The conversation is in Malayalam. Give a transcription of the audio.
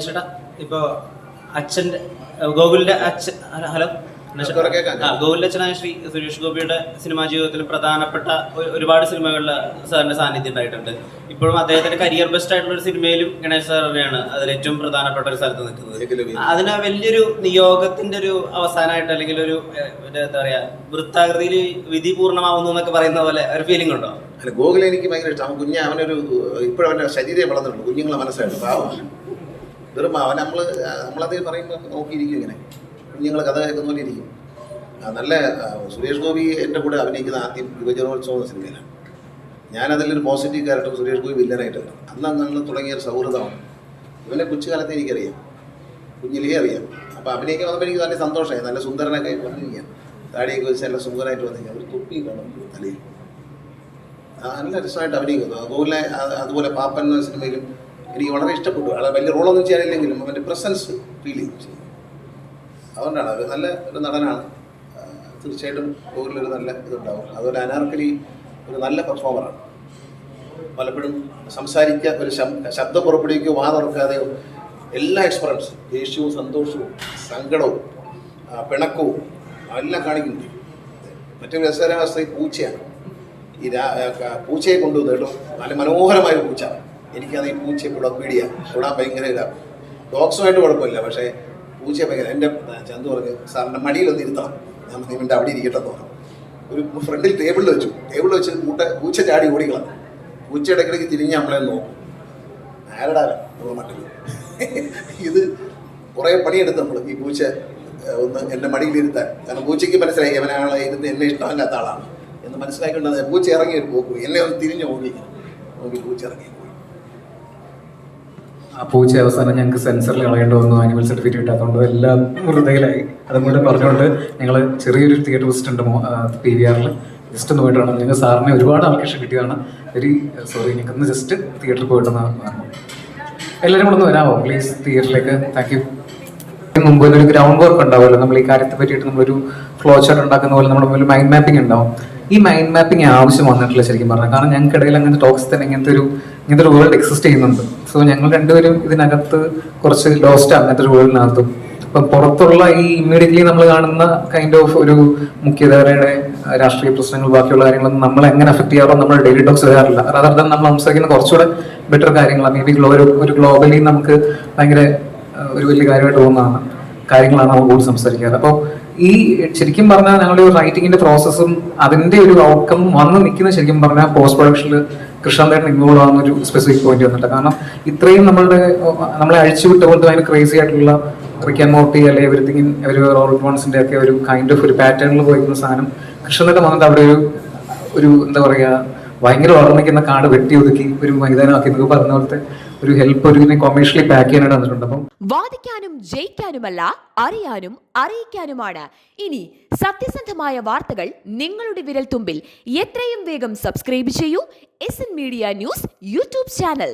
ചേട്ടാ ഇപ്പൊ അച്ഛൻ്റെ ഗോകുലിന്റെ അച്ഛൻ ഹലോ ഗോകുലിന്റെ അച്ഛനായ ശ്രീ സുരേഷ് ഗോപിയുടെ സിനിമാ ജീവിതത്തിൽ പ്രധാനപ്പെട്ട ഒരുപാട് സിനിമകളിൽ സാറിന്റെ സാന്നിധ്യം ഉണ്ടായിട്ടുണ്ട്. ഇപ്പോഴും അദ്ദേഹത്തിന്റെ കരിയർ ബെസ്റ്റ് ആയിട്ടുള്ള ഒരു സിനിമയിലും ഗണേഷ് സാർ തന്നെയാണ് അതിൽ ഏറ്റവും പ്രധാനപ്പെട്ട ഒരു സ്ഥലത്ത് നിൽക്കുന്നത്. അതിന് വലിയൊരു നിയോഗത്തിന്റെ ഒരു അവസാനമായിട്ട് അല്ലെങ്കിൽ ഒരു എന്താ പറയാ വൃത്താകൃതിയിൽ വിധി പൂർണ്ണമാവുന്നു എന്നൊക്കെ പറയുന്ന പോലെ ഒരു ഫീലിംഗ് ഉണ്ടോ? അല്ല, ഗോകുലെ എനിക്ക് ഭയങ്കര ഇഷ്ടം. കുഞ്ഞ് അവനൊരു ഇപ്പോഴും അവന്റെ ശരീരം വളർന്നിട്ടുണ്ട്. കുഞ്ഞുങ്ങളെ മനസ്സായിട്ട് പാവമാണ്. വെറും അവൻ നമ്മളത് പറയുമ്പോൾ നോക്കിയിരിക്കും, ഇങ്ങനെ കുഞ്ഞുങ്ങൾ കഥ കേൾക്കുന്ന പോലെ ഇരിക്കും. നല്ല സുരേഷ് ഗോപി എൻ്റെ കൂടെ അഭിനയിക്കുന്ന ആദ്യം യുവജനോത്സവ സിനിമയിലാണ്. ഞാനതിലൊരു പോസിറ്റീവ് ക്യാരക്ടർ, സുരേഷ് ഗോപി വില്ലനായിട്ടല്ല. അന്ന് തുടങ്ങിയ ഒരു സൗഹൃദമാണ്. ഇവനെ കൊച്ചുകാലത്ത് എനിക്കറിയാം, കുഞ്ഞിലേ അറിയാം. അപ്പോൾ അഭിനയിക്കാൻ വന്നപ്പോൾ എനിക്ക് നല്ല സന്തോഷമായി. നല്ല സുന്ദരനൊക്കെ വന്നിരിക്കാം, താടിയൊക്കെ വെച്ച് നല്ല സുന്ദരമായിട്ട് വന്നിരിക്കാം. ഒരു തൊപ്പി കാണും തലയിൽ. നല്ല രസമായിട്ട് അഭിനയിക്കുന്നു. അതുപോലെ അതുപോലെ പാപ്പൻ എന്ന സിനിമയിലും എനിക്ക് വളരെ ഇഷ്ടപ്പെട്ടു. ആളെ വലിയ റോളൊന്നും ചെയ്യാനില്ലെങ്കിലും അവൻ്റെ പ്രസൻസ് ഫീൽ ചെയ്യും. അതുകൊണ്ടാണ് അവർ നല്ല ഒരു നടനാണ്. തീർച്ചയായിട്ടും ഗോകുലൊരു നല്ല ഇതുണ്ടാവും. അതുപോലെ അനാർക്കലി ഒരു നല്ല പെർഫോമറാണ്. പലപ്പോഴും സംസാരിക്കുക, ഒരു ശബ്ദം പുറപ്പെടുവിക്കുകയോ വാ തുറക്കാതെയോ എല്ലാ എക്സ്പ്രഷൻസും, ദേഷ്യവും സന്തോഷവും സങ്കടവും പിണക്കവും എല്ലാം കാണിക്കുന്നുണ്ട്. മറ്റൊരു രസകരമായ പൂച്ചയാണ്. ഈ പൂച്ചയെ കൊണ്ടുവന്നു കേട്ടോ, നല്ല മനോഹരമായ പൂച്ച. എനിക്കത് ഈ പൂച്ചയെ തൊടാൻ ഭയങ്കര ഇതാണ്. ഡോഗ്സുമായിട്ട് കുഴപ്പമില്ല, പക്ഷേ പൂച്ചയെ ഭയങ്കര. എൻ്റെ ചന്തു പറഞ്ഞു, സാറിൻ്റെ മടിയിലൊന്ന് ഇരുത്തണം, ഞാൻ ഇവൻ്റെ അവിടെ ഇരിക്കട്ടെന്ന് പറഞ്ഞു. ഒരു ഫ്രണ്ടിൽ ടേബിളിൽ വെച്ച് പൂച്ച ചാടി ഓടിക്കണം. പൂച്ചയുടെ ഇടയ്ക്കിടയ്ക്ക് തിരിഞ്ഞ് നമ്മളെ നോക്കും, ആരടാ മട്ടിൽ. ഇത് കുറേ പണിയെടുത്ത് നമ്മൾ ഈ പൂച്ച ഒന്ന് എൻ്റെ മടിയിലിരുത്താൻ. കാരണം പൂച്ചയ്ക്ക് മനസ്സിലായി അവനാളെ ഇരുന്ന് എന്നെ ഇഷ്ടമല്ലാത്ത ആളാണ് എന്ന് മനസ്സിലാക്കിക്കൊണ്ടത്. പൂച്ച ഇറങ്ങി ഒരു പോക്ക്, എന്നെ ഒന്ന് തിരിഞ്ഞ് നോക്കി പൂച്ച ഇറങ്ങി. ആ പൂച്ച അവസാനം ഞങ്ങൾക്ക് സെൻസറിൽ കളയേണ്ടി വന്നു, ആനിമൽ സർട്ടിഫിക്കറ്റ് കിട്ടാത്തതുകൊണ്ട് എല്ലാം ഹൃദയയിലായി. അതും കൂടെ പറഞ്ഞുകൊണ്ട് ഞങ്ങൾ ചെറിയൊരു തിയേറ്റർ വിസിറ്റ് ഉണ്ട് PVR ജസ്റ്റ് ഒന്ന് പോയിട്ടാണ്. ഞങ്ങൾ സാറിനെ ഒരുപാട് ആൾക്കാർ കിട്ടിയതാണ്. വെരി സോറി, ഞങ്ങൾക്ക് ജസ്റ്റ് തിയേറ്ററിൽ പോയിട്ടെന്ന് പറഞ്ഞു. എല്ലാവരും കൂടെ ഒന്ന് വരാമോ പ്ലീസ് തിയേറ്ററിലേക്ക്? Thank you. മുമ്പ് ഒരു ഗ്രൗണ്ട് വർക്ക് ഉണ്ടാവുമല്ലോ, നമ്മൾ ഈ കാര്യത്തെ പറ്റിയിട്ട് നമ്മളൊരു ഫ്ലോ ചാർട്ട് ഉണ്ടാക്കുന്ന പോലെ നമ്മുടെ മുമ്പിൽ മൈൻഡ് മാപ്പിംഗ് ഉണ്ടാവും. ഈ മൈൻഡ് മാപ്പിംഗ് ആവശ്യം വന്നിട്ടില്ല ശരിക്കും പറഞ്ഞാൽ. കാരണം ഞങ്ങൾക്കിടയിൽ അങ്ങനത്തെ ടോക്സ് തന്നെ ഇങ്ങനത്തെ ഒരു വേൾഡ് എക്സിസ്റ്റ് ചെയ്യുന്നുണ്ട്. സോ ഞങ്ങൾ രണ്ടുപേരും ഇതിനകത്ത് കുറച്ച് ലോസ്റ്റ് അങ്ങനത്തെ ഒരു വേൾഡിനകത്തും. അപ്പം പുറത്തുള്ള ഈ ഇമ്മീഡിയറ്റ്ലി നമ്മൾ കാണുന്ന കൈൻഡ് ഓഫ് ഒരു മുഖ്യധാരയുടെ രാഷ്ട്രീയ പ്രശ്നങ്ങൾ, ബാക്കിയുള്ള കാര്യങ്ങളൊന്നും നമ്മളെ എങ്ങനെ അഫക്ട് ചെയ്യാറോ നമ്മൾ ഡെയിലി ടോക്സ് വരാറില്ല. അതർ ദാൻ നമ്മൾ സംസാരിക്കുന്ന കുറച്ചുകൂടെ ബെറ്റർ കാര്യങ്ങളാണ്. മേ ബി ഒരു ഗ്ലോബലി നമുക്ക് ഭയങ്കര ഒരു വലിയ കാര്യമായിട്ട് തോന്നുന്നതാണ് കാര്യങ്ങളാണ് നമ്മൾ കൂടുതൽ സംസാരിക്കാറ്. അപ്പോൾ ഈ ശരിക്കും പറഞ്ഞാൽ ഞങ്ങളുടെ ഒരു റൈറ്റിങ്ങിന്റെ പ്രോസസ്സും അതിന്റെ ഒരു ഔട്ട്കം വന്ന് നിൽക്കുന്നത് ശരിക്കും പറഞ്ഞാൽ പോസ്റ്റ് പ്രൊഡക്ഷനിൽ കൃഷ്ണന്തേട്ടൻ ഇൻവോൾവ് ആവുന്ന ഒരു സ്പെസിഫിക് പോയിന്റ് വന്നിട്ട്. കാരണം ഇത്രയും നമ്മളെ അഴിച്ചുവിട്ട പോലത്തെ ഭയങ്കര ക്രേസി ആയിട്ടുള്ള റിക്ക് ആൻഡ് മോർട്ടി അല്ലെങ്കിൽ എവരിത്തിങ് ഒക്കെ ഒരു കൈൻഡ് ഓഫ് ഒരു പാറ്റേണിൽ പോയിരിക്കുന്ന സാധനം കൃഷ്ണന്തേട്ടൻ വന്നിട്ട് അവിടെ ഒരു എന്താ പറയുക, ഭയങ്കര വളർന്നിരിക്കുന്ന കാട് വെട്ടി ഒതുക്കി ഒരു മൈതാനമാക്കി എന്നൊക്കെ പറഞ്ഞ പോലത്തെ ഒരു ഹെൽപ്പ് ഒരു കൊമേഴ്ഷ്യലി പാക്ക് ചെയ്യാനായിട്ട് വന്നിട്ടുണ്ട്. അപ്പം വാദിക്കാനും ജയിക്കാനുമല്ല, അറിയാനും അറിയിക്കാനുമാണ്. ഇനി സത്യസന്ധമായ വാർത്തകൾ നിങ്ങളുടെ വിരൽത്തുമ്പിൽ. എത്രയും വേഗം സബ്സ്ക്രൈബ് ചെയ്യൂ SN Media News YouTube channel.